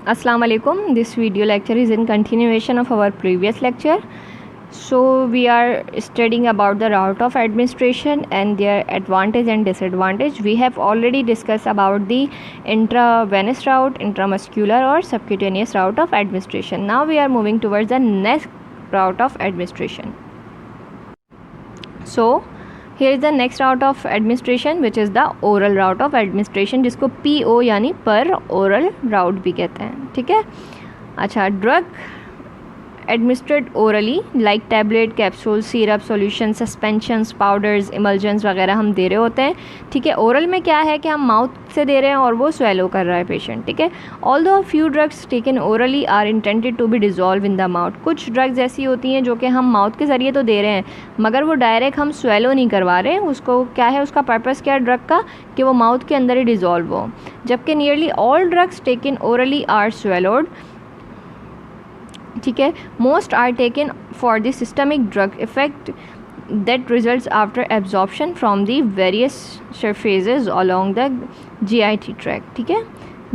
Assalamu alaikum. This video lecture is in continuation of our previous lecture. So we are studying about the route of administration and their advantage and disadvantage. We have already discussed about the intravenous route, intramuscular or subcutaneous route of administration. Now we are moving towards the next route of administration. So here is the next route of administration which is the oral route of administration, जिसको PO यानी पर oral route भी कहते हैं. ठीक है. अच्छा, drug administered orally like tablet, capsule, syrup, solution, suspensions, powders, emulsions वगैरह हम दे रहे होते हैं. ठीक है. ओरल में क्या है कि हम माउथ से दे रहे हैं और वो स्वेलो कर रहा है पेशेंट. ठीक है. Although few drugs taken orally are intended to be dissolve in the mouth. कुछ ड्रग्स ऐसी होती हैं जो कि हम माउथ के ज़रिए तो दे रहे हैं मगर वो डायरेक्ट हम स्वेलो नहीं करवा रहे. उसको क्या है, उसका पर्पज़ क्या है ड्रग का, कि वो माउथ के अंदर ही डिजॉल्व हो. जबकि nearly all drugs taken orally are swallowed. ठीक है. Most are taken for the systemic drug effect that results after absorption from the various surfaces along the GIT track. ठीक है.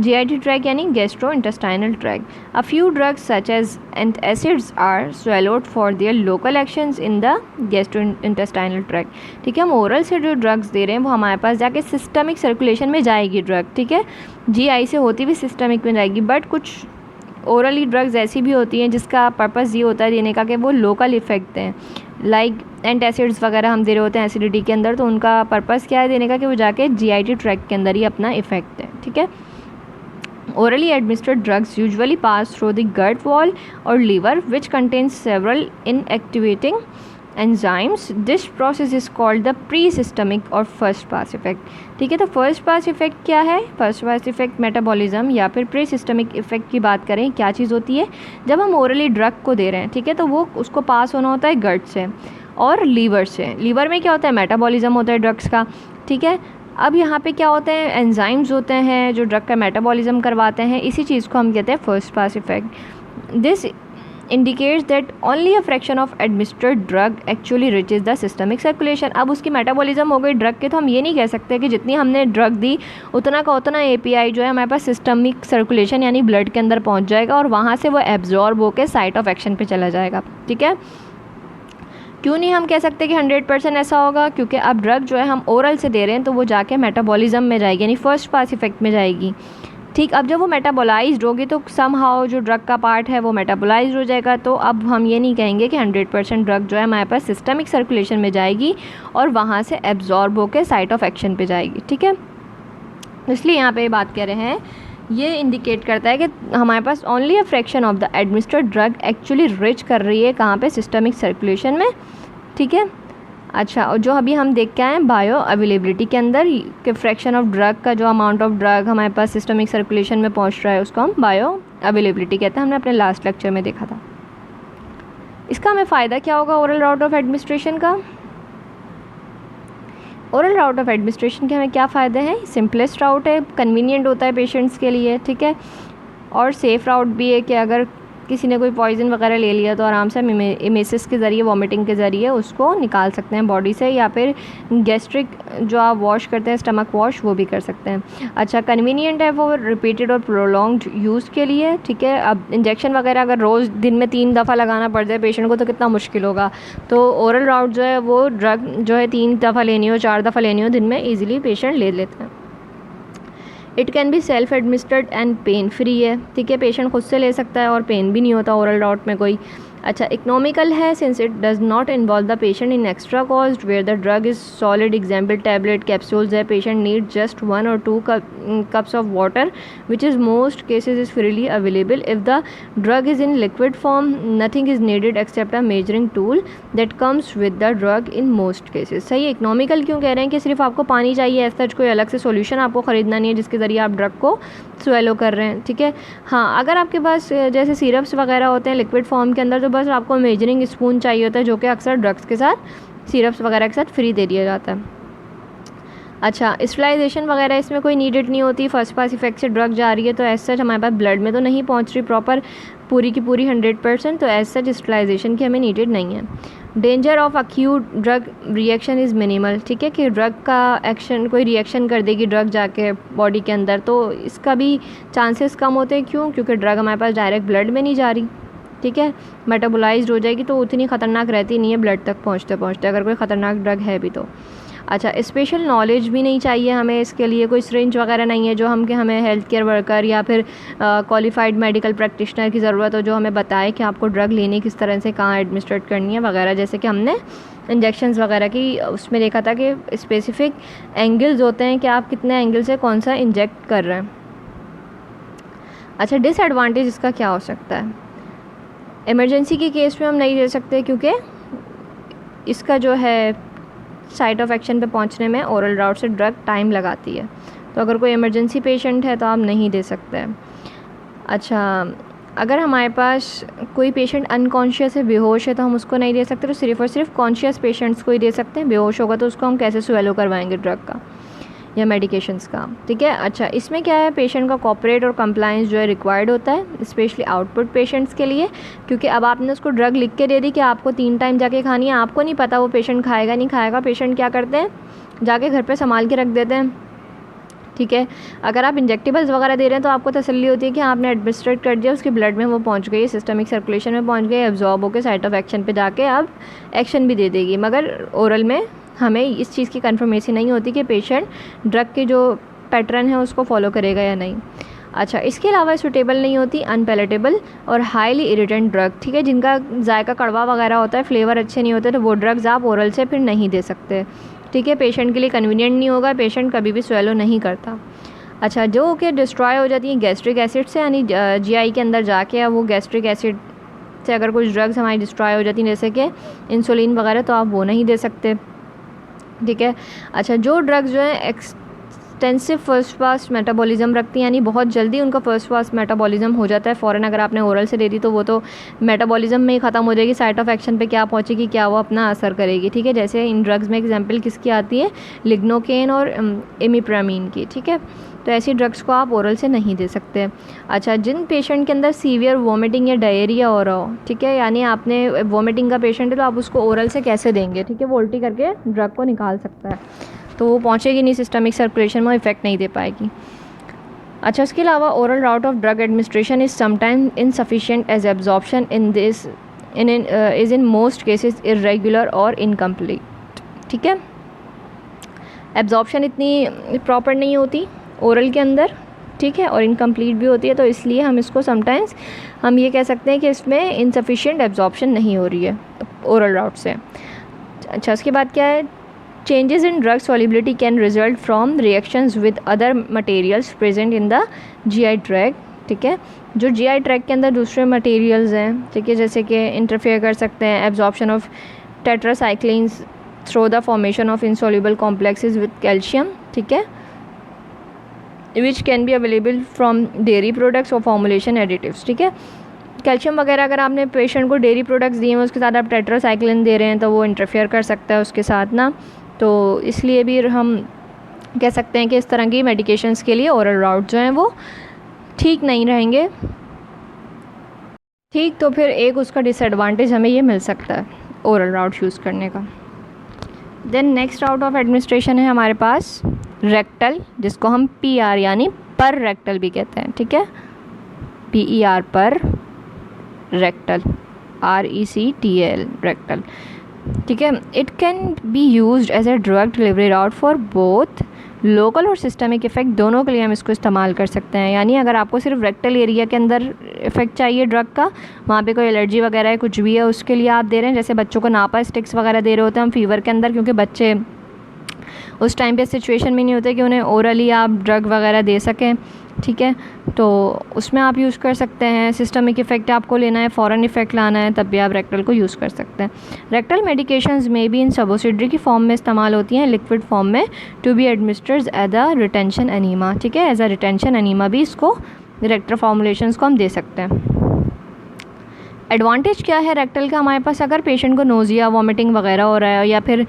GIT ट्रैक यानी gastrointestinal track. A few drugs such as antacids are swallowed for their local actions in the gastrointestinal track. ठीक है. हम oral से जो drugs they रहे हैं वो हमारे पास जाके सिस्टमिक सर्कुलेशन में जाएगी ड्रग. ठीक है. GI से होती भी सिस्टमिक में जाएगी. बट कुछ ओरली ड्रग्स ऐसी भी होती हैं जिसका पर्पस ये होता है देने का कि वो लोकल इफ़ेक्ट दें. लाइक एंटासिड्स वगैरह हम दे रहे होते हैं एसिडिटी के अंदर, तो उनका पर्पस क्या है देने का कि वो जाके GIT ट्रैक के अंदर ही अपना इफ़ेक्ट दें. ठीक है. Orally administered drugs usually pass through the gut wall or liver, which contains several inactivating enzymes. This process is called the pre-systemic or first pass effect. ठीक है. तो फर्स्ट पास इफेक्ट क्या है? फर्स्ट पास इफेक्ट मेटाबॉलिज्म या फिर pre systemic effect की बात करें, क्या चीज़ होती है? जब हम ओरली ड्रग को दे रहे हैं, ठीक है, तो वो उसको पास होना होता है गट से और लीवर से. लीवर में क्या होता है? मेटाबॉलिज्म होता है ड्रग्स का. ठीक है. अब यहाँ पे क्या होते हैं? एंजाइम्स होते हैं जो ड्रग का मेटाबॉलिज्म करवाते हैं. इसी चीज़ को हम कहते हैं first pass effect. This indicates that only a fraction of administered drug actually reaches the systemic circulation. अब उसकी मेटाबॉलिज्म हो गई ड्रग के, तो हम ये नहीं कह सकते कि जितनी हमने ड्रग दी उतना का उतना API जो है हमारे पास सिस्टमिक सर्कुलेशन यानी ब्लड के अंदर पहुंच जाएगा और वहाँ से वो एब्जॉर्ब होकर साइट ऑफ एक्शन पे चला जाएगा. ठीक है. क्यों नहीं हम कह सकते कि 100% ऐसा होगा? क्योंकि अब ड्रग जो है हम ओरल से दे रहे हैं तो वो जाके मेटाबॉलिज्म में जाएगी यानी फर्स्ट पास इफेक्ट में जाएगी. ठीक. अब जब वो मेटाबोलाइज्ड होगी तो समहाउ जो ड्रग का पार्ट है वो मेटाबोलाइज्ड हो जाएगा. तो अब हम ये नहीं कहेंगे कि 100% ड्रग जो है हमारे पास सिस्टमिक सर्कुलेशन में जाएगी और वहाँ से एब्जॉर्ब होकर साइट ऑफ एक्शन पे जाएगी. ठीक है. इसलिए यहाँ पे बात कर रहे हैं, ये इंडिकेट करता है कि हमारे पास only a fraction of the administered drug actually reach कर रही है कहाँ पे? सिस्टमिक सर्कुलेशन में. ठीक है. अच्छा, और जो अभी हम देख के आए हैं बायो अवेलेबिलिटी के अंदर कि फ्रैक्शन ऑफ ड्रग का जो अमाउंट ऑफ ड्रग हमारे पास सिस्टमिक सर्कुलेशन में पहुंच रहा है उसको हम बायो अवेलेबिलिटी कहते हैं. हमने अपने लास्ट लेक्चर में देखा था. इसका हमें फ़ायदा क्या होगा ओरल राउट ऑफ एडमिनिस्ट्रेशन का? ओरल राउट ऑफ एडमिनिस्ट्रेशन के हमें क्या फ़ायदे हैं? सिंपलेस्ट राउट है, कन्वीनियंट होता है पेशेंट्स के लिए. ठीक है. और सेफ़ राउट भी है कि अगर किसी ने कोई पॉइज़न वगैरह ले लिया तो आराम से इमेसिस के ज़रिए, वॉमिटिंग के ज़रिए उसको निकाल सकते हैं बॉडी से, या फिर गैस्ट्रिक जो आप वॉश करते हैं, स्टमक वॉश, वो भी कर सकते हैं. अच्छा, कन्वीनियंट है वो रिपीटेड और प्रोलॉन्ग्ड यूज़ के लिए. ठीक है. अब इंजेक्शन वगैरह अगर रोज़ दिन में 3 दफ़ा लगाना पड़ जाए पेशेंट को तो कितना मुश्किल होगा. तो ओरल राउट जो है वो ड्रग जो है 3 दफ़ा लेनी हो, 4 दफ़ा लेनी हो दिन में, ईजिली पेशेंट ले लेते हैं. It can be self administered and pain free है. ठीक है. पेशेंट खुद से ले सकता है और पेन भी नहीं होता ओरल राउट में कोई. अच्छा, इकोनॉमिकल है since it does not involve the patient in extra cost where the drug is solid. Example tablet, capsules है. Patient need just 1 or 2 cups of water which is most cases is freely available. If the drug is in liquid form, nothing is needed except a measuring tool that comes with the drug in most cases. सही. Economical क्यों कह रहे हैं? कि सिर्फ आपको पानी चाहिए, ऐसा कोई अलग से सॉल्यूशन आपको ख़रीदना नहीं है जिसके ज़रिए आप ड्रग को स्वेलो कर रहे हैं. ठीक है. हाँ, अगर आपके पास जैसे सिरप्स वगैरह होते हैं लिक्विड फॉर्म के अंदर, तो बस आपको मेजरिंग स्पून चाहिए होता है जो कि अक्सर ड्रग्स के साथ, सिरप्स वगैरह के साथ फ्री दे दिया जाता है. अच्छा, स्टरलाइजेशन वगैरह इसमें कोई नीडेड नहीं होती. फर्स्ट पास इफेक्ट से ड्रग जा रही है तो एज सच हमारे पास ब्लड में तो नहीं पहुंच रही प्रॉपर पूरी की पूरी 100%, तो एज सच स्टरलाइजेशन की हमें नीडेड नहीं है. Danger of acute drug reaction is minimal, ठीक है, कि ड्रग का एक्शन, कोई रिएक्शन कर देगी ड्रग जाके बॉडी के अंदर, तो इसका भी चांसेस कम होते हैं। क्यों? क्योंकि ड्रग हमारे पास डायरेक्ट ब्लड में नहीं जा रही, ठीक है, मेटाबोलाइज्ड हो जाएगी, तो उतनी ख़तरनाक रहती नहीं है ब्लड तक पहुँचते पहुँचते, अगर कोई ख़तरनाक ड्रग है भी तो। अच्छा, स्पेशल नॉलेज भी नहीं चाहिए हमें इसके लिए, कोई सिरिंज वगैरह नहीं है जो हमें हेल्थ केयर वर्कर या फिर क्वालिफाइड मेडिकल प्रैक्टिशनर की ज़रूरत हो जो हमें बताए कि आपको ड्रग लेनी किस तरह से, कहाँ एडमिनिस्ट्रेट करनी है वगैरह। जैसे कि हमने इंजेक्शंस वगैरह की उसमें देखा था कि स्पेसिफिक एंगल्स होते हैं कि आप कितने एंगल से कौन सा इंजेक्ट कर रहे हैं। अच्छा, डिसएडवांटेज इसका क्या हो सकता है? इमरजेंसी के केस में हम नहीं दे सकते क्योंकि इसका जो है साइट ऑफ एक्शन पे पहुंचने में ओरल राउट से ड्रग टाइम लगाती है, तो अगर कोई इमरजेंसी पेशेंट है तो आप नहीं दे सकते हैं। अच्छा, अगर हमारे पास कोई पेशेंट अनकॉन्शियस है, बेहोश है, तो हम उसको नहीं दे सकते, तो सिर्फ और सिर्फ कॉन्शियस पेशेंट्स को ही दे सकते हैं। बेहोश होगा तो उसको हम कैसे स्वेलो करवाएंगे ड्रग का या मेडिकेशंस का, ठीक है। अच्छा, इसमें क्या है, पेशेंट का कॉपरेट और कंप्लायंस जो है रिक्वायर्ड होता है, स्पेशली आउटपुट पेशेंट्स के लिए, क्योंकि अब आपने उसको ड्रग लिख के दे दी कि आपको 3 टाइम जाके खानी है, आपको नहीं पता वो पेशेंट खाएगा नहीं खाएगा। पेशेंट क्या करते हैं, जाके घर पे संभाल के रख देते हैं, ठीक है। अगर आप इंजेक्टेबल्स वगैरह दे रहे हैं तो आपको तसल्ली होती है कि आपने एडमिनिस्ट्रेट कर दिया, उसके ब्लड में वो पहुंच गई, सिस्टमिक सर्कुलेशन में पहुंच गई, एब्जॉर्ब होकर साइट ऑफ एक्शन पे जाके अब एक्शन भी दे देगी। मगर ओरल में हमें इस चीज़ की कंफर्मेशन नहीं होती कि पेशेंट ड्रग के जो पैटर्न है उसको फॉलो करेगा या नहीं। अच्छा, इसके अलावा सूटेबल नहीं होती अनपैलेटेबल और हाईली इरिटेंट ड्रग, ठीक है, जिनका जायका कड़वा वगैरह होता है, फ्लेवर अच्छे नहीं होते, तो वो ड्रग्स आप ओरल से फिर नहीं दे सकते, ठीक है। पेशेंट के लिए कन्वीनियंट नहीं होगा, पेशेंट कभी भी स्वेलो नहीं करता। अच्छा, जो कि डिस्ट्रॉय हो जाती है गैस्ट्रिक एसिड से, यानी जीआई के अंदर जाके अब वो गैस्ट्रिक एसिड से अगर कुछ ड्रग्स हमारी डिस्ट्रॉय हो जाती हैं जैसे कि इंसुलिन वगैरह, तो आप वो नहीं दे सकते, ठीक है। अच्छा, जो ड्रग्स जो है एक्सटेंसिव फर्स्ट पास मेटाबॉलिज्म रखती हैं, यानी बहुत जल्दी उनका फर्स्ट पास मेटाबॉलिज्म हो जाता है, फ़ौरन अगर आपने ओरल से दे दी तो वो तो मेटाबॉलिज्म में ही ख़त्म हो जाएगी, साइट ऑफ एक्शन पे क्या पहुंचेगी, क्या वो अपना असर करेगी, ठीक है। जैसे इन ड्रग्स में एग्जांपल किसकी आती है, लिग्नोकेन और इमिप्रामीन की, ठीक है। तो ऐसी ड्रग्स को आप ओरल से नहीं दे सकते। अच्छा, जिन पेशेंट के अंदर सीवियर वॉमिटिंग या डायरिया हो रहा हो, ठीक है, यानी आपने वॉमिटिंग का पेशेंट है तो आप उसको ओरल से कैसे देंगे, ठीक है, वो उल्टी करके ड्रग को निकाल सकता है, तो वो पहुंचेगी नहीं सिस्टमिक सर्कुलेशन में, इफेक्ट नहीं दे पाएगी। अच्छा, उसके अलावा oral route of drug administration is sometime insufficient as absorption is in most cases irregular और इनकम्प्लीट, ठीक है। एब्जॉर्प्शन इतनी प्रॉपर नहीं होती ओरल के अंदर, ठीक है, और इनकम्प्लीट भी होती है, तो इसलिए हम इसको समटाइम्स हम ये कह सकते हैं कि इसमें इनसफिशिएंट एब्जॉर्प्शन नहीं हो रही है ओरल राउट से। अच्छा, उसके बाद क्या है, changes in drug solubility can result from reactions with other materials present in the GI tract, ठीक है। जो जीआई ट्रैक्ट के अंदर दूसरे मटेरियल्स हैं, ठीक है, जैसे कि इंटरफेयर कर सकते हैं absorption of tetracyclines through the formation of insoluble complexes with calcium, ठीक है, which can be available from dairy products और फॉर्मुलेशन एडिटिव्स, ठीक है। कैल्शियम वगैरह अगर आपने पेशेंट को डेयरी प्रोडक्ट्स दिए हैं उसके साथ आप टेट्रासाइक्लिन दे रहे हैं तो वो इंटरफेयर कर सकता है उसके साथ ना, तो इसलिए भी हम कह सकते हैं कि इस तरह की मेडिकेशंस के लिए ओरल राउट जो हैं वो ठीक नहीं रहेंगे, ठीक। तो फिर एक उसका डिसएडवांटेज हमें ये मिल सकता है ओरल राउट यूज़ करने का। Then next route of administration है हमारे पास रेक्टल, जिसको हम PR यानी पर रेक्टल भी कहते हैं, ठीक है, PER पर रेक्टल, RECTAL रेक्टल, ठीक है। It can be used as a drug delivery route for both local और सिस्टमिक इफेक्ट, दोनों के लिए हम इसको इस्तेमाल कर सकते हैं। यानी अगर आपको सिर्फ रेक्टल एरिया के अंदर इफेक्ट चाहिए ड्रग का, वहाँ पे कोई एलर्जी वगैरह है, कुछ भी है, उसके लिए आप दे रहे हैं, जैसे बच्चों को नापा स्टिक्स वगैरह दे रहे होते हैं हम फीवर के अंदर, क्योंकि बच्चे उस टाइम पे सिचुएशन में नहीं होते कि उन्हें ओरली आप ड्रग वगैरह दे सकें, ठीक है, तो उसमें आप यूज़ कर सकते हैं। सिस्टमिक इफेक्ट आपको लेना है, फ़ौरन इफेक्ट लाना है, तब भी आप रेक्टल को यूज़ कर सकते हैं। रेक्टल मेडिकेशंस में भी इन सब्सिडरी की फॉर्म में इस्तेमाल होती हैं, लिक्विड फॉर्म में, to be administered as a retention enema, ठीक है, एज अ रिटेंशन एनीमा भी इसको रेक्टल फॉर्मुलेशंस को हम दे सकते हैं। एडवांटेज क्या है रेक्टल का हमारे पास, अगर पेशेंट को नोज़िया वॉमिटिंग वगैरह हो रहा है या फिर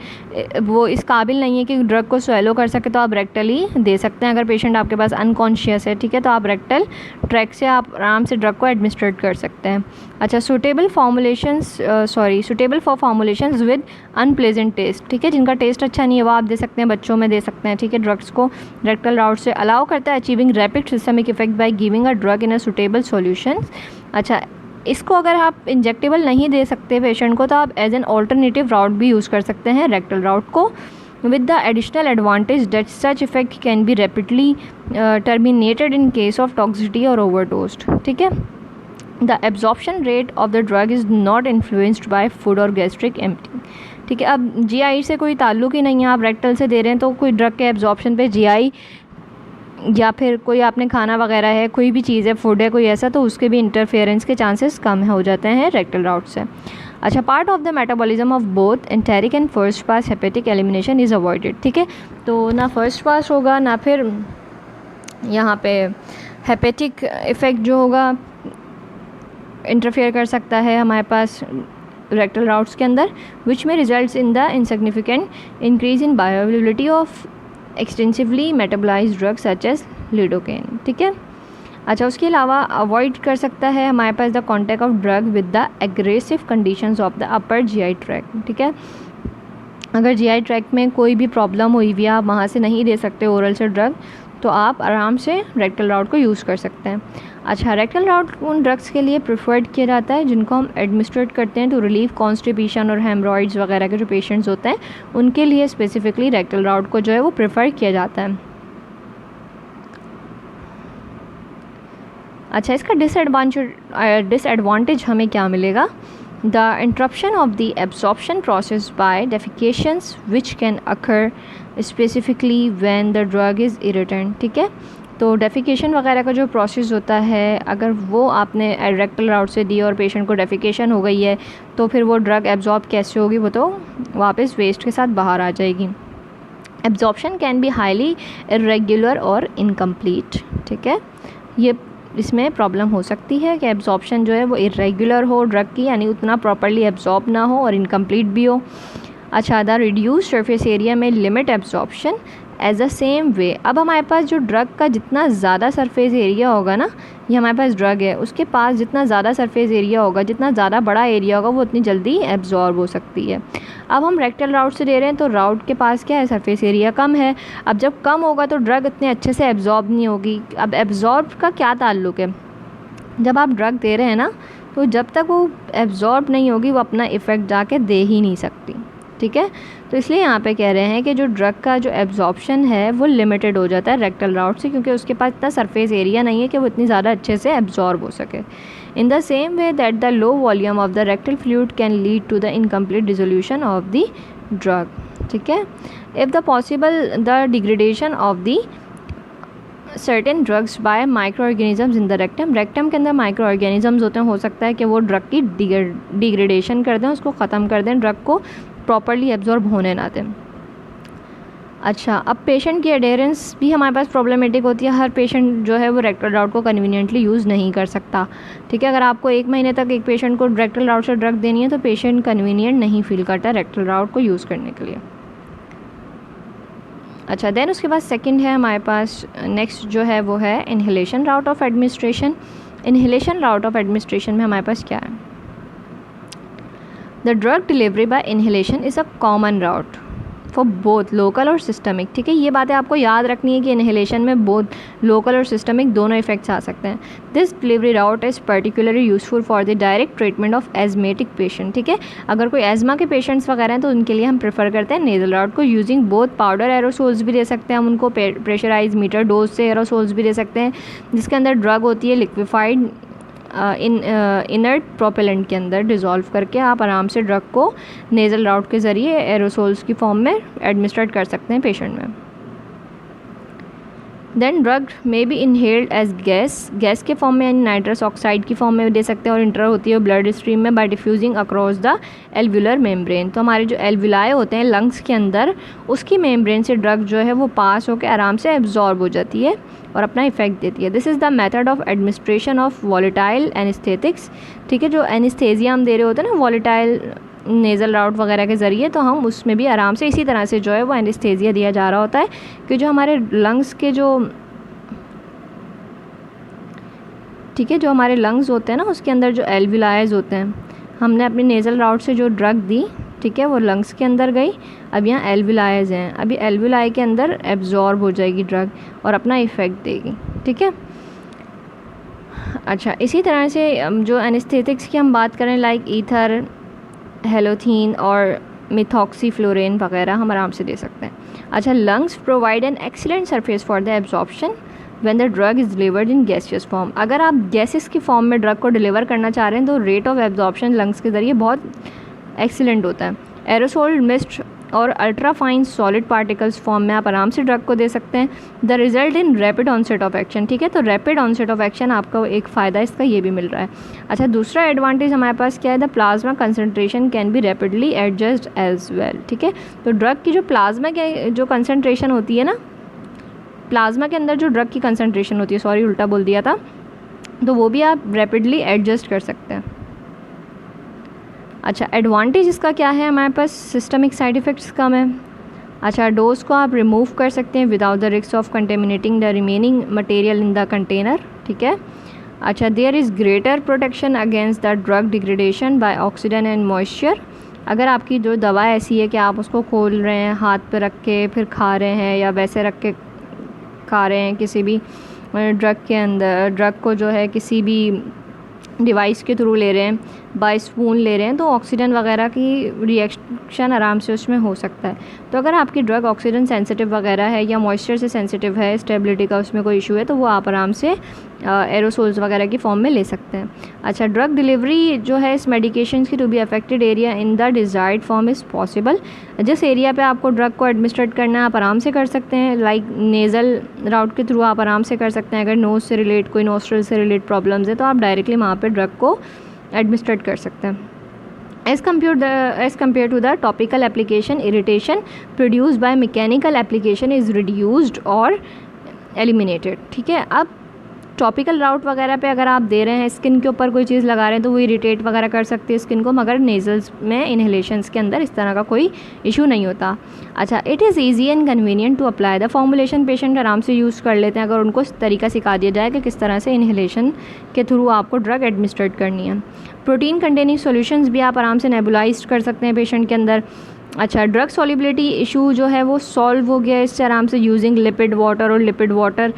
वो इस काबिल नहीं है कि ड्रग को स्वेलो कर सके, तो आप रेक्टल ही दे सकते हैं। अगर पेशेंट आपके पास अनकॉन्शियस है, ठीक है, तो आप रेक्टल ट्रैक से आप आराम से ड्रग को एडमिनिस्ट्रेट कर सकते हैं। अच्छा, suitable for formulations with unpleasant taste, ठीक है, जिनका टेस्ट अच्छा नहीं है वो आप दे सकते हैं, बच्चों में दे सकते हैं, ठीक है। ड्रग्स को रेक्टल राउट से अलाउ करता है achieving rapid systemic effect by giving a drug in a suitable solution. अच्छा, इसको अगर आप इंजेक्टेबल नहीं दे सकते पेशेंट को, तो आप एज एन ऑल्टरनेटिव राउट भी यूज़ कर सकते हैं रेक्टल राउट को, with the additional advantage that such effect can be rapidly terminated in case of toxicity or overdose, ठीक है। The absorption rate of the drug is not influenced by food or gastric emptying, ठीक है। अब GI से कोई ताल्लुक ही नहीं है, आप रेक्टल से दे रहे हैं, तो कोई ड्रग के एब्जॉर्प्शन पे GI या फिर कोई आपने खाना वगैरह है, कोई भी चीज़ है, फूड है कोई ऐसा, तो उसके भी इंटरफेरेंस के चांसेस कम हो जाते हैं रेक्टल राउट से। अच्छा, part of the metabolism of both enteric and first pass hepatic elimination is avoided, ठीक है। तो ना फर्स्ट पास होगा ना फिर यहाँ पे हेपेटिक इफ़ेक्ट जो होगा इंटरफेयर कर सकता है हमारे पास रेक्टल राउट्स के अंदर, विच में results in the insignificant increase in bioavailability of extensively metabolised drugs such as lidocaine, ठीक है। अच्छा, उसके अलावा अवॉइड कर सकता है हमारे पास the contact of drug with the aggressive conditions of the upper GI tract, ठीक है। अगर GI ट्रैक्ट में कोई भी प्रॉब्लम हुई हुई है, आप वहाँ से नहीं दे सकते ओरल से ड्रग, तो आप आराम से रेक्टल राउट को यूज़ कर सकते हैं। अच्छा, रेक्टल राउट उन ड्रग्स के लिए प्रिफर्ड किया जाता है जिनको हम एडमिनिस्ट्रेट करते हैं टू रिलीव कॉन्स्टिपेशन और हेमरॉइड्स वगैरह के जो पेशेंट्स होते हैं, उनके लिए स्पेसिफिकली रेक्टल राउट को जो है वो प्रेफर किया जाता है। अच्छा, इसका डिसएडवांटेज हमें क्या मिलेगा, the interruption of the absorption process by defecations which can occur specifically when the drug is irritant, ठीक है। तो डेफिकेशन वगैरह का जो प्रोसेस होता है, अगर वो आपने रेक्टल राउट से दी और पेशेंट को डेफिकेशन हो गई है, तो फिर वो ड्रग एब्जॉर्ब कैसे होगी, वो तो वापस वेस्ट के साथ बाहर आ जाएगी। Absorption can be highly irregular और इनकम्प्लीट, ठीक है। ये इसमें प्रॉब्लम हो सकती है कि एब्जॉर्प्शन जो है वो इरेगुलर हो ड्रग की, यानी उतना प्रॉपर्ली एब्जॉर्ब ना हो और इनकम्प्लीट भी हो। अच्छा, द रिड्यूस सरफेस एरिया में limit absorption as the same way. अब हमारे पास जो ड्रग का जितना ज़्यादा सरफेस एरिया होगा ना, ये हमारे पास ड्रग है, उसके पास जितना ज़्यादा सरफेस एरिया होगा, जितना ज़्यादा बड़ा एरिया होगा, वो उतनी जल्दी एब्जॉर्ब हो सकती है। अब हम रेक्टल राउट से दे रहे हैं, तो राउट के पास क्या है, सरफेस एरिया कम है। अब जब कम होगा तो ड्रग इतने अच्छे से एब्जॉर्ब नहीं होगी। अब एब्जॉर्ब का क्या ताल्लुक है, जब आप ड्रग दे रहे हैं ना, तो जब तक वो एब्जॉर्ब नहीं होगी वो अपना इफ़ेक्ट जाके दे ही नहीं सकती, ठीक है। तो इसलिए यहाँ पे कह रहे हैं कि जो ड्रग का जो एब्जॉर्प्शन है वो लिमिटेड हो जाता है रेक्टल राउट से, क्योंकि उसके पास इतना सरफेस एरिया नहीं है कि वो इतनी ज़्यादा अच्छे से एब्जॉर्ब हो सके। In the same way that the low volume of the rectal fluid can lead to the incomplete dissolution of the drug, ठीक है। If the possible the degradation of the certain drugs by microorganisms in the rectum, rectum के अंदर micro organisms होते हैं, हो सकता है कि वो ड्रग की डिग्रेडेशन कर दें, उसको ख़त्म कर दें, ड्रग को प्रॉपर्ली एब्जॉर्ब होने ना दें। अच्छा, अब पेशेंट की एडेरेंस भी हमारे पास प्रॉब्लमेटिक होती है। हर पेशेंट जो है वो रेक्टल राउट को कन्वीनियंटली यूज़ नहीं कर सकता, ठीक है। अगर आपको 1 महीने तक एक पेशेंट को रेक्टल राउट से ड्रग देनी है, तो पेशेंट कन्वीनियंट नहीं फील करता रेक्टल राउट को यूज़ करने के लिए। अच्छा, देन उसके बाद सेकंड है हमारे पास, नेक्स्ट जो है वो है inhalation route of administration. Inhalation route of administration में हमारे पास क्या है, the drug delivery by inhalation is a common route for both local और सिस्टमिक, ठीक है। ये बातें आपको याद रखनी है कि इन्हेलेशन में बोथ लोकल और सिस्टमिक दोनों इफेक्ट्स आ सकते हैं। This delivery route is particularly useful for the direct treatment of asthmatic patient, ठीक है। अगर कोई एजमा के पेशेंट्स वगैरह हैं तो उनके लिए हम प्रेफर करते हैं नेजल राउट को, यूजिंग बोथ पाउडर एरोसोल्स भी दे सकते हैं हम उनको, प्रेशराइज मीटर डोज से एरोसोल्स भी दे सकते हैं, जिसके अंदर ड्रग होती है लिक्विफाइड इनर्ट प्रोपेलेंट के अंदर डिज़ोल्व करके आप आराम से ड्रग को नेज़ल राउट के ज़रिए एरोसोल्स की फॉर्म में एडमिनिस्ट्रेट कर सकते हैं पेशेंट में। Then drug may be inhaled as gas के फॉर्म में, यानी नाइट्रस ऑक्साइड की फॉर्म में दे सकते हैं, और इंटर होती है ब्लड स्ट्रीम में by diffusing across the alveolar membrane. तो हमारे जो एल्वुलाए होते हैं लंग्स के अंदर, उसकी मेम्ब्रेन से ड्रग जो है वो पास होकर आराम से एब्जॉर्ब हो जाती है और अपना इफेक्ट देती है। This is the method of administration of volatile anaesthetics. ठीक है, जो एनेस्थेजिया हम दे रहे होते हैं ना वॉलेटाइल नेज़ल राउट वगैरह के ज़रिए, तो हम उसमें भी आराम से इसी तरह से जो है वो एनेस्थेजिया दिया जा रहा होता है कि जो हमारे लंग्स के जो, ठीक है, जो हमारे लंग्स होते हैं ना उसके अंदर जो एल्वुलाइज होते हैं, हमने अपनी नेज़ल राउट से जो ड्रग दी, ठीक है, वो लंग्स के अंदर गई, अब यहाँ एल्वुलाइज हैं, अभी एल्वुलाई के अंदर एब्जॉर्ब हो जाएगी ड्रग और अपना इफ़ेक्ट देगी। ठीक है, अच्छा, इसी तरह से जो एनेस्थेटिक्स की हम बात करें लाइक ईथर, हेलोथीन और मिथॉक्सीफ्लोरेन वगैरह हम आराम से दे सकते हैं। अच्छा, lungs provide an excellent surface for the absorption when the drug is delivered in gaseous form. अगर आप गैसेस की फॉर्म में ड्रग को डिलीवर करना चाह रहे हैं तो रेट ऑफ एब्जॉर्प्शन लंग्स के ज़रिए बहुत एक्सीलेंट होता है। एरोसोल, मिस्ट और ultra fine solid particles form में आप आराम से ड्रग को दे सकते हैं। The result in rapid onset of action. ठीक है, तो रैपिड ऑनसेट ऑफ एक्शन आपका एक फ़ायदा इसका ये भी मिल रहा है। अच्छा, दूसरा एडवांटेज हमारे पास क्या है, the plasma concentration can be rapidly adjust as well. ठीक है, तो ड्रग की जो प्लाज्मा के जो कंसनट्रेशन होती है ना, प्लाज्मा के अंदर जो ड्रग की कंसनट्रेशन होती है, सॉरी उल्टा बोल दिया था, तो वो भी आप रैपिडली एडजस्ट कर सकते हैं। अच्छा, एडवांटेज इसका क्या है, हमारे पास सिस्टमिक साइड इफ़ेक्ट्स कम है। अच्छा, डोज को आप रिमूव कर सकते हैं without the risk of contaminating the remaining material in the container. ठीक है, अच्छा, there is greater protection against the drug degradation by oxygen and moisture. अगर आपकी जो दवा ऐसी है कि आप उसको खोल रहे हैं, हाथ पे रख के फिर खा रहे हैं, या वैसे रख के खा रहे हैं किसी भी ड्रग के अंदर, ड्रग को जो है किसी भी डिवाइस के थ्रू ले रहे हैं, बाय स्पून ले रहे हैं, तो ऑक्सीजन वगैरह की रिएक्शन आराम से उसमें हो सकता है। तो अगर आपकी ड्रग ऑक्सीजन सेंसिटिव वगैरह है या मॉइस्चर से सेंसिटिव है, स्टेबिलिटी का उसमें कोई इशू है, तो वो आप आराम से एरोसोल्स वगैरह की फॉर्म में ले सकते हैं। अच्छा, ड्रग डिलीवरी जो है इस मेडिकेशन की to be affected area in the desired form is possible. जिस एरिया पे आपको ड्रग को एडमिनिस्ट्रेट करना है आप आराम से कर सकते हैं, लाइक नेज़ल राउट के थ्रू आप आराम से कर सकते हैं। अगर नोज़ से रिलेट, कोई नोस्ट्रल से रिलेट प्रॉब्लम्स है, तो आप डायरेक्टली वहाँ पर ड्रग को एडमिनिस्ट्रेट कर सकते हैं। As compared to the topical application, irritation produced by mechanical application is reduced or eliminated। ठीक है, अब टॉपिकल राउट वगैरह पे अगर आप दे रहे हैं, स्किन के ऊपर कोई चीज़ लगा रहे हैं, तो वो इरिटेट वगैरह कर सकती है स्किन को, मगर नेज़ल्स में इनहेलेशंस के अंदर इस तरह का कोई इशू नहीं होता। अच्छा, it is easy and convenient to apply the formulation. Patient आराम से यूज़ कर लेते हैं अगर उनको तरीका सिखा दिया जाए कि किस तरह से इनहेलेशन के थ्रू आपको ड्रग एडमिनिस्ट्रेट करनी है। प्रोटीन कंटेनिंग सॉल्यूशंस भी आप आराम से नेबुलाइज कर सकते हैं पेशेंट के अंदर। अच्छा, ड्रग सॉल्युबिलिटी इशू जो है वो सॉल्व हो गया इससे आराम से, यूजिंग लिपिड वाटर, और लिपिड वाटर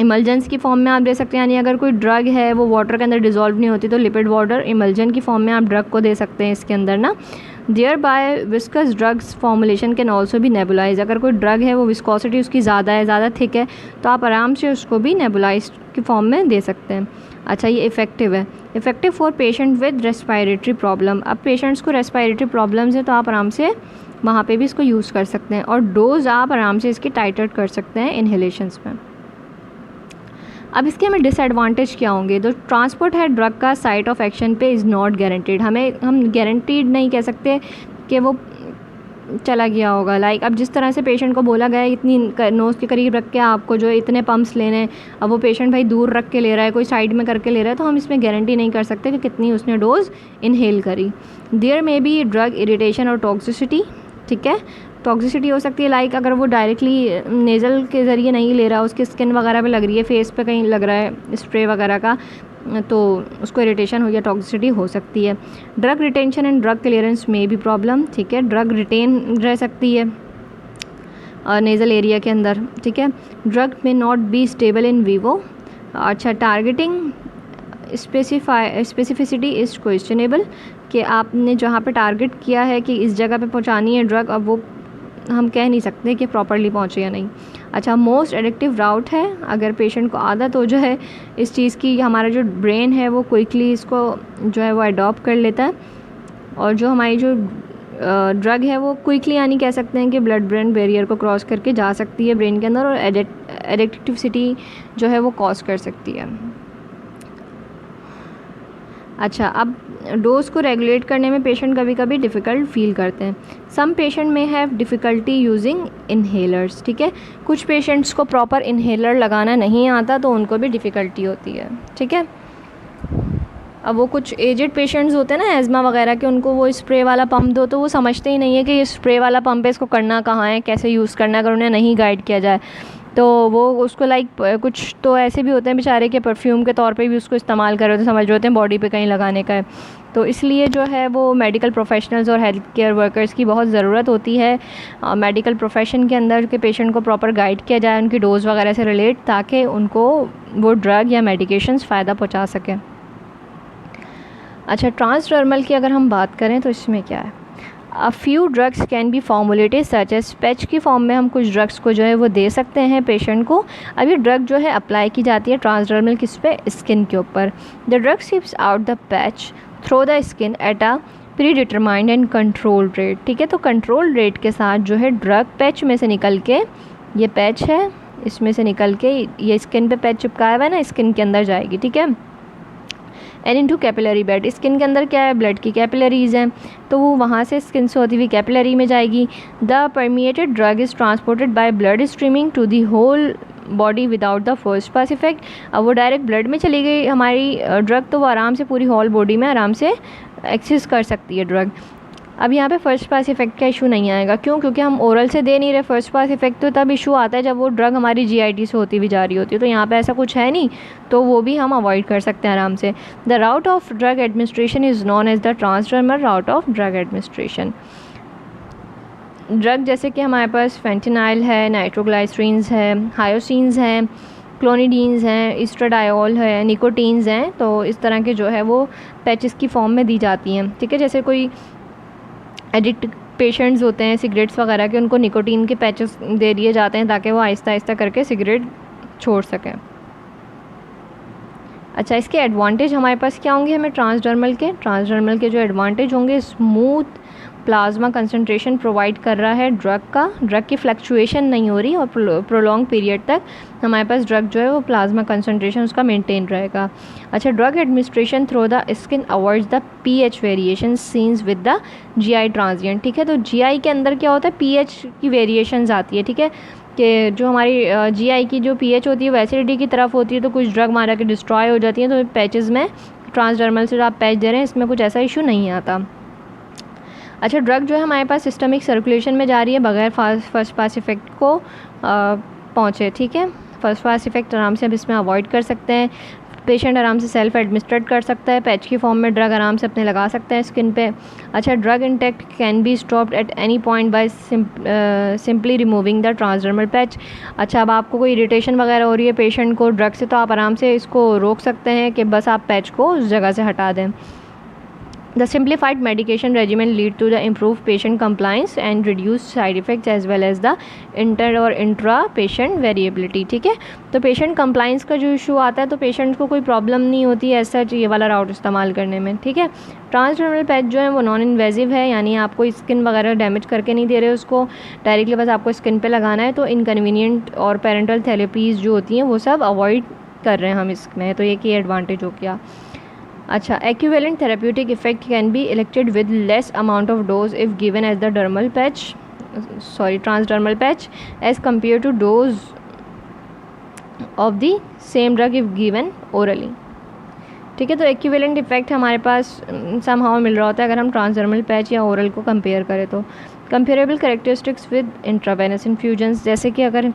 इमल्जेंस की फॉर्म में आप दे सकते हैं, यानी अगर कोई ड्रग है वो वाटर के अंदर डिज़ोल्व नहीं होती तो लिपिड वाटर इमल्जन की फॉर्म में आप ड्रग को दे सकते हैं इसके अंदर ना। There by viscous drugs formulation can also भी नेबुलाइज। अगर कोई ड्रग है वो विस्कोसिटी उसकी ज़्यादा है, ज़्यादा थिक है, तो आप आराम से उसको भी नेबुलाइज की फॉर्म में दे सकते हैं। अच्छा, ये इफ़ेक्टिव है, effective for patient with respiratory problem. अब पेशेंट्स को रेस्पायरेटरी प्रॉब्लम्स है तो आप आराम से वहाँ पे भी इसको यूज़ कर सकते हैं, और डोज आप आराम से इसकी टाइट्रेट कर सकते हैं इनहेलेशंस में। अब इसके हमें डिसएडवांटेज क्या होंगे, तो ट्रांसपोर्ट है ड्रग का साइट ऑफ एक्शन पे इज़ नॉट गारंटीड। हम गारंटीड नहीं कह सकते कि वो चला गया होगा। लाइक अब जिस तरह से पेशेंट को बोला गया है इतनी नोज़ के करीब रख के आपको जो इतने पम्प्स लेने हैं, अब वो पेशेंट भाई दूर रख के ले रहा है, कोई साइड में करके ले रहा है, तो हम इसमें गारंटी नहीं कर सकते कि कितनी उसने डोज इनहेल करी। There may be drug irritation और टॉक्सिसिटी। ठीक है, टॉक्सिसिटी हो सकती है, लाइक अगर वो डायरेक्टली नेज़ल के ज़रिए नहीं ले रहा, उसकी स्किन वगैरह पे लग रही है, फेस पे कहीं लग रहा है स्प्रे वगैरह का, तो उसको इरिटेशन हो या टॉक्सिसिटी हो सकती है। Drug retention and drug clearance में भी प्रॉब्लम। ठीक है, ड्रग रिटेन रह सकती है नेज़ल एरिया के अंदर। ठीक है, ड्रग में not be stable in vivo. अच्छा, टारगेटिंग स्पेसिफिसिटी इज़ क्वेश्चनेबल, कि आपने जहाँ पे टारगेट किया है कि इस जगह पे पहुँचानी है ड्रग, अब वो हम कह नहीं सकते कि प्रॉपरली पहुँचे या नहीं। अच्छा, मोस्ट एडिक्टिव राउट है, अगर पेशेंट को आदत हो जो है इस चीज़ की, हमारा जो ब्रेन है वो क्विकली इसको जो है वो अडॉप्ट कर लेता है, और जो हमारी जो ड्रग है वो क्विकली यानी कह सकते हैं कि ब्लड ब्रेन बैरियर को क्रॉस करके जा सकती है ब्रेन के अंदर और एडिक्टिविटी जो है वो कॉज कर सकती है। अच्छा, अब डोज को रेगुलेट करने में पेशेंट कभी कभी डिफ़िकल्ट फील करते हैं। सम पेशेंट में हैव डिफ़िकल्टी यूजिंग इन्हेलर्स, ठीक है, कुछ पेशेंट्स को प्रॉपर इन्हेलर लगाना नहीं आता तो उनको भी डिफ़िकल्टी होती है, ठीक है। अब वो कुछ एजेड पेशेंट्स होते हैं ना एज़मा वगैरह के, उनको वो स्प्रे वाला पंप दो तो वो समझते ही नहीं है कि ये स्प्रे वाला पंप है, इसको करना कहाँ है, कैसे यूज़ करना है, अगर उन्हें नहीं गाइड किया जाए तो वो उसको कुछ तो ऐसे भी होते हैं बेचारे के परफ्यूम के तौर पे भी उसको इस्तेमाल कर रहे होते हैं, समझ रहे होते हैं बॉडी पे कहीं लगाने का है। तो इसलिए जो है वो मेडिकल प्रोफेशनल्स और हेल्थ केयर वर्कर्स की बहुत ज़रूरत होती है मेडिकल प्रोफेशन के अंदर के पेशेंट को प्रॉपर गाइड किया जाए उनकी डोज वगैरह से रिलेट, ताकि उनको वो ड्रग या मेडिकेशंस फ़ायदा पहुँचा सकें। अच्छा, ट्रांसडर्मल की अगर हम बात करें तो इसमें क्या है, a few drugs can be formulated such as patch की फॉर्म में हम कुछ ड्रग्स को जो है वो दे सकते हैं पेशेंट को। अब ये ड्रग जो है अप्लाई की जाती है ट्रांसडर्मल किस पे, स्किन के ऊपर। The drug seeps out the patch through the skin at a predetermined and control rate, ठीक है। तो कंट्रोल रेट के साथ जो है ड्रग पैच में से निकल के, ये पैच है इसमें से निकल के ये स्किन पे पैच चिपकाया हुआ है ना, स्किन के अंदर जाएगी, ठीक है। And into capillary bed, skin के अंदर क्या है, ब्लड की कैपिलरीज हैं, तो वो वहाँ से स्किन से होती हुई कैपिलरी में जाएगी। The permeated drug is transported by blood streaming to the whole body without the first pass effect. अब वो डायरेक्ट ब्लड में चली गई हमारी ड्रग, तो वो आराम से पूरी होल बॉडी में आराम से एक्सेस कर सकती है ड्रग। अब यहाँ पे फर्स्ट पास इफेक्ट का इशू नहीं आएगा, क्यों, क्योंकि हम ओरल से दे नहीं रहे। फर्स्ट पास इफेक्ट तो तब इशू आता है जब वो ड्रग हमारी जीआईटी से होती हुई जा रही होती है, तो यहाँ पे ऐसा कुछ है नहीं, तो वो भी हम अवॉइड कर सकते हैं आराम से। The route of drug administration is known as the transdermal route of drug administration. Drug जैसे कि हमारे पास फेंटेनाइल है, नाइट्रोग्लाइसरीन्स है, हायोसिन्स हैं, क्लोनिडीन्स हैं, इस्ट्राडायोल है, निकोटीन्स हैं, तो इस तरह के जो है वो पैचेस की फॉर्म में दी जाती हैं, ठीक है। जैसे कोई एडिक्ट पेशेंट्स होते हैं सिगरेट्स वगैरह के, उनको निकोटीन के पैचेस दे दिए जाते हैं ताकि वो आहिस्ता आहिस्ता करके सिगरेट छोड़ सकें। अच्छा, इसके एडवांटेज हमारे पास क्या होंगे, हमें ट्रांसडर्मल के जो एडवांटेज होंगे, स्मूथ प्लाज्मा कंसंट्रेशन प्रोवाइड कर रहा है ड्रग की फ्लक्चुएशन नहीं हो रही और प्रोलॉन्ग पीरियड तक हमारे पास ड्रग जो है वो प्लाज्मा कंसंट्रेशन उसका मेंटेन रहेगा। अच्छा, drug administration through the skin avoids the pH variation scenes with the GI transient, ठीक है। तो जीआई के अंदर क्या होता है, पीएच की वेरिएशंस आती है, ठीक है, कि जो हमारी जीआई की जो पीएच होती है वो एसिडिटी की तरफ होती है, तो कुछ ड्रग मारा के डिस्ट्रॉय हो जाती हैं। तो पैचेस में ट्रांसडर्मल से आप पैच दे रहे हैं, इसमें कुछ ऐसा इशू नहीं आता। अच्छा, ड्रग जो है हमारे पास सिस्टमिक सर्कुलेशन में जा रही है बगैर फर्स्ट पास इफेक्ट को पहुँचे, ठीक है। फर्स्ट पास इफेक्ट आराम से अब इसमें अवॉइड कर सकते हैं, पेशेंट आराम से सेल्फ एडमिनिस्ट्रेट कर सकता है, पैच की फॉर्म में ड्रग आराम से अपने लगा सकते हैं स्किन पे। अच्छा, drug intact can be stopped at any point by simply removing the transdermal patch. अच्छा, अब आपको कोई इरिटेशन वगैरह हो रही है पेशेंट को ड्रग से, तो आप आराम से इसको रोक सकते हैं कि बस आप पैच को उस जगह से हटा दें। The simplified medication regimen lead to the improved patient compliance and reduced side effects as well as the inter और intra patient variability, ठीक है। तो पेशेंट कंप्लाइंस का जो इशू आता है तो पेशेंट को कोई प्रॉब्लम नहीं होती है ऐसा ये वाला राउट इस्तेमाल करने में, ठीक है। ट्रांसडर्मल पैच जो है वो नॉन इन्वेजिव है, यानी आपको स्किन वगैरह डैमेज करके नहीं दे रहे उसको, डायरेक्टली बस आपको स्किन पे लगाना है। तो इनकन्वीनियंट और पेरेंटल थेरेपीज़ जो होती हैं वो सब अवॉइड कर रहे हैं हम इसमें, तो ये की एडवांटेज हो गया। अच्छा, equivalent therapeutic effect can be elicited with less amount of dose if given as the transdermal patch as compared to dose of the same drug if given orally, ठीक है। तो equivalent effect हमारे पास somehow मिल रहा होता है अगर हम transdermal patch या ओरल को कंपेयर करें तो। comparable characteristics with intravenous infusions, जैसे कि अगर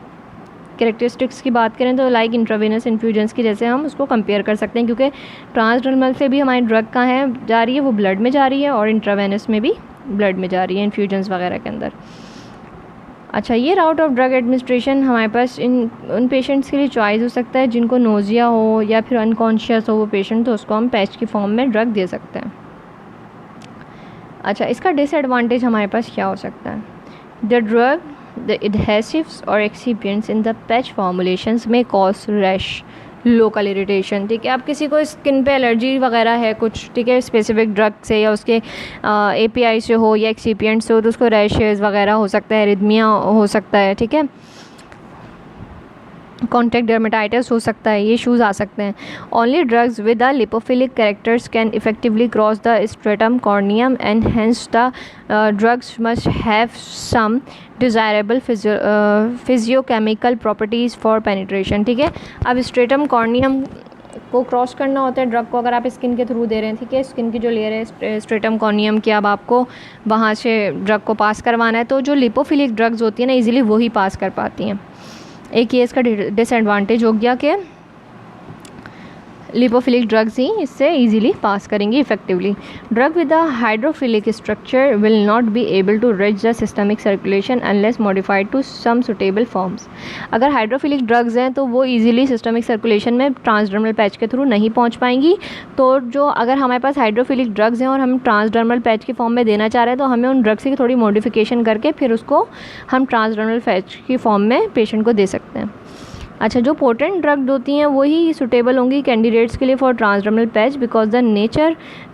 कैरेक्टरिस्टिक्स की बात करें तो लाइक इंट्रावेनस इन्फ्यूजन्स की जैसे हम उसको कंपेयर कर सकते हैं, क्योंकि ट्रांसडर्मल से भी हमारी ड्रग कहाँ है जा रही है, वो ब्लड में जा रही है, और इंट्रावेनस में भी ब्लड में जा रही है इन्फ्यूजन्स वगैरह के अंदर। अच्छा, ये राउट ऑफ ड्रग एडमिनिस्ट्रेशन हमारे पास उन पेशेंट्स के लिए चॉइस हो सकता है जिनको नोजिया हो या फिर अनकॉन्शियस हो वो पेशेंट, तो उसको हम पैच की फॉर्म में ड्रग दे सकते हैं। अच्छा, इसका डिसएडवांटेज हमारे पास क्या हो सकता है, the adhesives or excipients in the patch formulations may cause rash, local irritation, ठीक है। अब किसी को स्किन पे एलर्जी वगैरह है कुछ, ठीक है, स्पेसिफिक ड्रग से या उसके API से हो या एक्सिपिएंट से हो, तो उसको रैशेज़ वगैरह हो सकता है, एरिथमिया हो सकता है, ठीक है, कॉन्टैक्ट डर्मेटाइटिस हो सकता है, ये इशूज़ आ सकते हैं। Only drugs with the lipophilic characters can effectively cross the stratum corneum and hence the drugs must have some desirable physiochemical properties for penetration, ठीक है। अब स्ट्रेटम कॉर्नियम को क्रॉस करना होता है ड्रग को, अगर आप स्किन के थ्रू दे रहे हैं, ठीक है, स्किन की जो लेयर है स्ट्रेटम कॉर्नियम की, अब आपको वहाँ से ड्रग को पास करवाना है, तो जो लिपोफिलिक ड्रग्स होती है ना, ईजिली वही पास कर पाती हैं। एक ये इसका डिसएडवांटेज हो गया कि लिपोफिलिक ड्रग्स ही इससे इजीली पास करेंगी effectively. Drug with a hydrophilic structure will not be able to reach the systemic circulation unless modified to some suitable forms. अगर हाइड्रोफिलिक ड्रग्स हैं तो वो इजीली सिस्टमिक सर्कुलेशन में ट्रांसडर्मल पैच के through नहीं पहुंच पाएंगी। तो जो अगर हमारे पास हाइड्रोफिलिक ड्रग्स हैं और हम ट्रांसडर्मल पैच के फॉर्म में देना चाह रहे हैं, तो हमें उन ड्रग्स की थोड़ी मॉडिफिकेशन करके फिर उसको हम ट्रांसडर्मल पैच की फॉर्म में पेशेंट को दे सकते हैं। अच्छा, जो पोटेंट ड्रग होती हैं वही सुटेबल होंगी कैंडिडेट्स के लिए for transdermal patch because the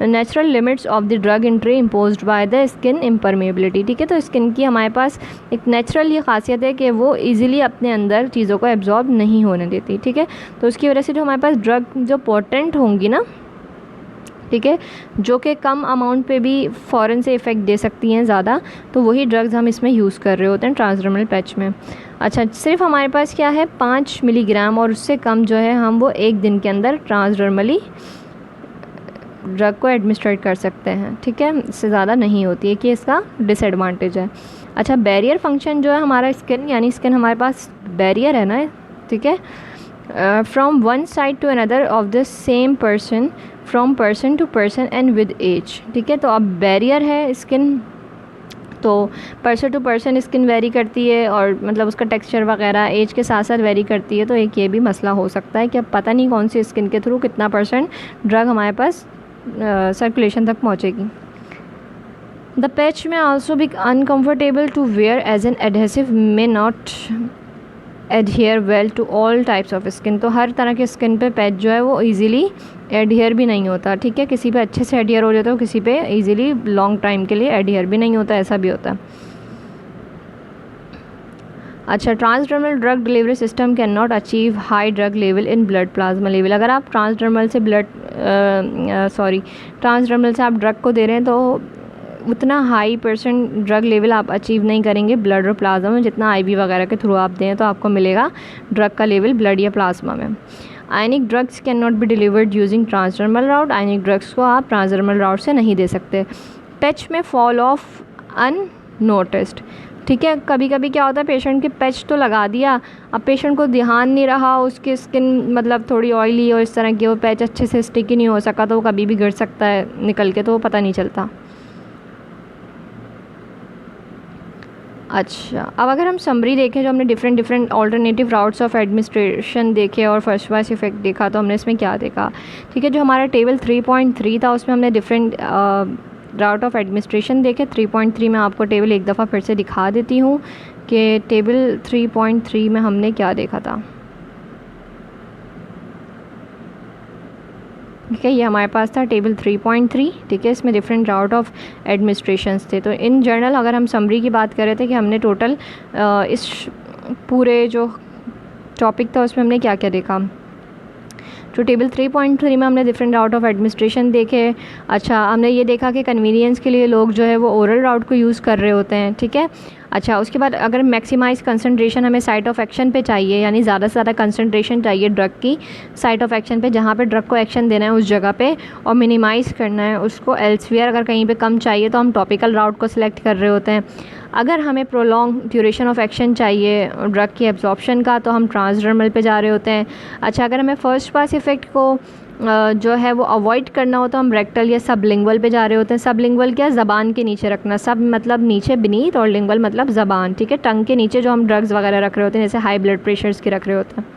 natural limits of the drug entry imposed by the skin इम्परमेबिलिटी, ठीक है। तो स्किन की हमारे पास एक नेचुरल ये खासियत है कि वो इजीली अपने अंदर चीज़ों को एब्जॉर्ब नहीं होने देती, ठीक है। तो उसकी वजह से जो हमारे पास ड्रग जो पोटेंट होंगी ना, ठीक है, जो कि कम अमाउंट पे भी फ़ौरन से इफ़ेक्ट दे सकती हैं ज़्यादा, तो वही ड्रग्स हम इसमें यूज़ कर रहे होते हैं ट्रांसडर्मल पैच में। अच्छा, सिर्फ हमारे पास क्या है 5 मिलीग्राम और उससे कम जो है हम वो एक दिन के अंदर ट्रांसडर्मली ड्रग को एडमिनिस्ट्रेट कर सकते हैं, ठीक है, इससे ज़्यादा नहीं होती है, कि इसका डिसएडवांटेज है। अच्छा, बैरियर फंक्शन जो है हमारा स्किन, यानी स्किन हमारे पास बैरियर है ना, ठीक है, from one side to another of the same person, from person to person and with age, ठीक है। तो अब बैरियर है स्किन, तो person to person skin vary करती है और मतलब उसका टेक्सचर वगैरह एज के साथ साथ वेरी करती है। तो एक ये भी मसला हो सकता है कि अब पता नहीं कौन सी स्किन के थ्रू कितना % ड्रग हमारे पास सर्कुलेशन तक पहुँचेगी। The patch may also be uncomfortable to wear as an adhesive may not adhere well to all types of skin. तो हर तरह के स्किन पे पैच जो है वो इजीली एडहियर भी नहीं होता, ठीक है, किसी पे अच्छे से एडहियर हो जाता है, किसी पे इजीली लॉन्ग टाइम के लिए एडहियर भी नहीं होता, ऐसा भी होता है। अच्छा, transdermal drug delivery system can not achieve high drug level in blood plasma level. अगर आप ट्रांसडर्मल से ट्रांसडर्मल से आप ड्रग को दे रहे हैं तो उतना हाई % ड्रग लेवल आप अचीव नहीं करेंगे ब्लड और प्लाज्मा में, जितना IV वगैरह के थ्रू आप दें तो आपको मिलेगा ड्रग का लेवल ब्लड या प्लाज्मा में। Ionic drugs can not be delivered using transdermal route. Ionic drugs को आप ट्रांसडर्मल राउट से नहीं दे सकते। पैच में फॉल ऑफ अननोटिस्ड, ठीक है, कभी कभी क्या होता है पेशेंट के पैच तो लगा दिया, अब पेशेंट को ध्यान नहीं रहा, उसकी स्किन मतलब थोड़ी ऑयली और इस तरह की, वो पैच अच्छे से स्टिकी नहीं हो सका तो वो कभी भी गिर सकता है निकल के, तो वो पता नहीं चलता। अच्छा, अब अगर हम समरी देखें, जो हमने different alternative routes of administration देखे और फर्स्ट पास इफेक्ट देखा, तो हमने इसमें क्या देखा, ठीक है, जो हमारा टेबल 3.3 था उसमें हमने डिफरेंट राउट ऑफ एडमिनिस्ट्रेशन देखे। 3.3 में आपको टेबल एक दफ़ा फिर से दिखा देती हूँ कि टेबल 3.3 में हमने क्या देखा था, ठीक है, ये हमारे पास था टेबल 3.3, ठीक है, इसमें डिफरेंट राउट ऑफ एडमिनिस्ट्रेशंस थे। तो इन जनरल अगर हम समरी की बात कर रहे थे कि हमने टोटल इस पूरे जो टॉपिक था उसमें हमने क्या क्या देखा, जो टेबल 3.3 में हमने डिफरेंट राउट ऑफ एडमिनिस्ट्रेशन देखे। अच्छा, हमने ये देखा कि कन्वीनियंस के लिए लोग जो है वो ओरल राउट को यूज़ कर रहे होते हैं, ठीक है। अच्छा, उसके बाद अगर मैक्सिमाइज़ कंसंट्रेशन हमें साइट ऑफ एक्शन पे चाहिए, यानी ज़्यादा से ज़्यादा कंसंट्रेशन चाहिए ड्रग की साइट ऑफ एक्शन पे, जहाँ पे ड्रग को एक्शन देना है उस जगह पे, और मिनिमाइज़ करना है उसको एल्सवियर, अगर कहीं पे कम चाहिए तो हम टॉपिकल राउट को सिलेक्ट कर रहे होते हैं। अगर हमें प्रोलॉन्ग ड्यूरेशन ऑफ एक्शन चाहिए ड्रग की एब्जॉर्प्शन का तो हम ट्रांसडर्मल पे जा रहे होते हैं। अच्छा, अगर हमें फर्स्ट पास इफ़ेक्ट को जो है वो अवॉइड करना हो तो हम रेक्टल या सबलिंगुअल पे जा रहे होते हैं। सबलिंगुअल क्या, ज़बान के नीचे रखना, सब मतलब नीचे बीनीथ और लिंगुअल मतलब ज़बान, ठीक है, टंग के नीचे जो हम ड्रग्स वगैरह रख रहे होते हैं, जैसे हाई ब्लड प्रेशर्स के रख रहे होते हैं।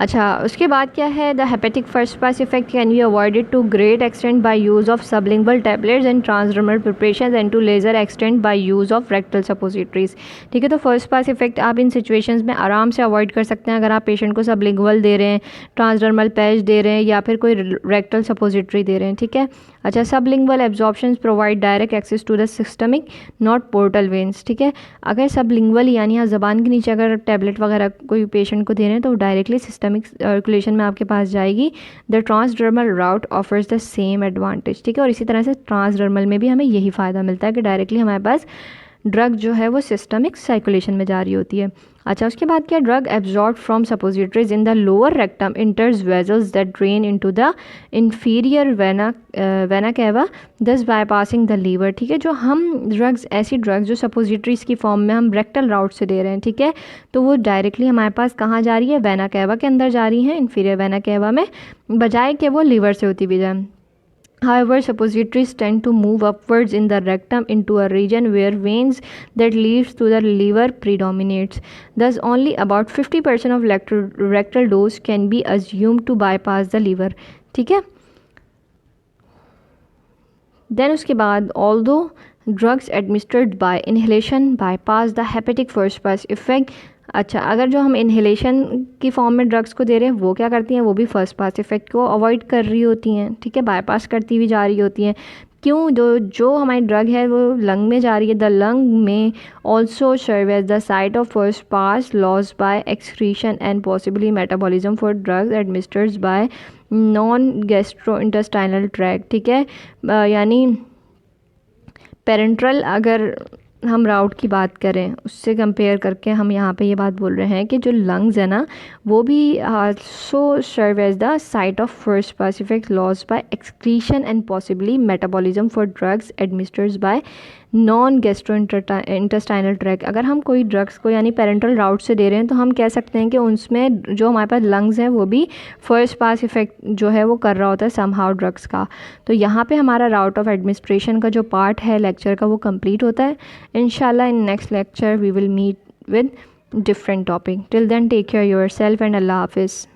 अच्छा, उसके बाद क्या है, the hepatic first pass effect can be avoided to great extent by use of sublingual tablets and transdermal preparation and to lesser extent by use of rectal suppositories. ठीक है, तो फर्स्ट पास इफेक्ट आप इन situations में आराम से avoid कर सकते हैं अगर आप पेशेंट को सबलिंगुअल दे रहे हैं, ट्रांसडर्मल पैच दे रहे हैं या फिर कोई रेक्टल सपोजिटरी दे रहे हैं। ठीक है, अच्छा, sublingual absorption provide direct access to the systemic not portal veins. ठीक है, अगर सबलिंगुअल यानी यहाँ ज़बान के नीचे अगर टैबलेट वगैरह कोई पेशेंट को दे रहे हैं तो डायरेक्टली सिस्टमिक सर्कुलेशन में आपके पास जाएगी। The transdermal route offers the same advantage. ठीक है, और इसी तरह से ट्रांसडर्मल में भी हमें यही फ़ायदा मिलता है कि डायरेक्टली हमारे पास ड्रग जो है वो सिस्टमिक सर्कुलेशन में जा रही होती है। अच्छा, उसके बाद क्या, drug absorb from suppositories in the lower rectum इंटर्स vessels that drain into the inferior vena cava दस बाईपासिंग द लीवर। ठीक है, जो हम ड्रग्स, ऐसी ड्रग्स जो सपोजिटरीज की फॉर्म में हम रेक्टल राउट से दे रहे हैं, ठीक है, तो वो डायरेक्टली हमारे पास कहाँ जा रही है, वेना कैवा के अंदर जा रही हैं, इंफीरियर वेना कैवा में, बजाय कि वो लीवर से होती भी जाए। However, suppositories tend to move upwards in the rectum into a region where veins that leads to the liver predominates. Thus, only about 50% of rectal dose can be assumed to bypass the liver. ठीक है, then उसके बाद although drugs administered by inhalation bypass the hepatic first pass effect. अच्छा, अगर जो हम inhalation की फॉर्म में ड्रग्स को दे रहे हैं वो क्या करती हैं, वो भी फर्स्ट पास इफेक्ट को अवॉइड कर रही होती हैं। ठीक है, बाईपास करती हुई जा रही होती हैं। क्यों, जो हमारी ड्रग है वो लंग में जा रही है। The lung may also serve as the site of first pass loss by excretion and possibly metabolism for drugs administered by non gastrointestinal tract. ठीक है, यानी पेरेंट्रल अगर हम राउट की बात करें उससे कंपेयर करके हम यहाँ पे ये बात बोल रहे हैं कि जो लंग्स है ना वो भी so serve as the site of first pass effect loss by excretion and possibly metabolism for drugs administered by non gastrointestinal tract. अगर हम कोई ड्रग्स को यानी पेरेंटल राउट से दे रहे हैं तो हम कह सकते हैं कि उसमें जो हमारे पास लंग्स हैं वो भी फर्स्ट पास इफेक्ट जो है वो कर रहा होता है समहाउ ड्रग्स का। तो यहाँ पे हमारा राउट ऑफ एडमिनिस्ट्रेशन का जो पार्ट है लेक्चर का वो कंप्लीट होता है। इंशाल्लाह in next lecture we will meet with different topic. Till then take care yourself and अल्लाह हाफिज़।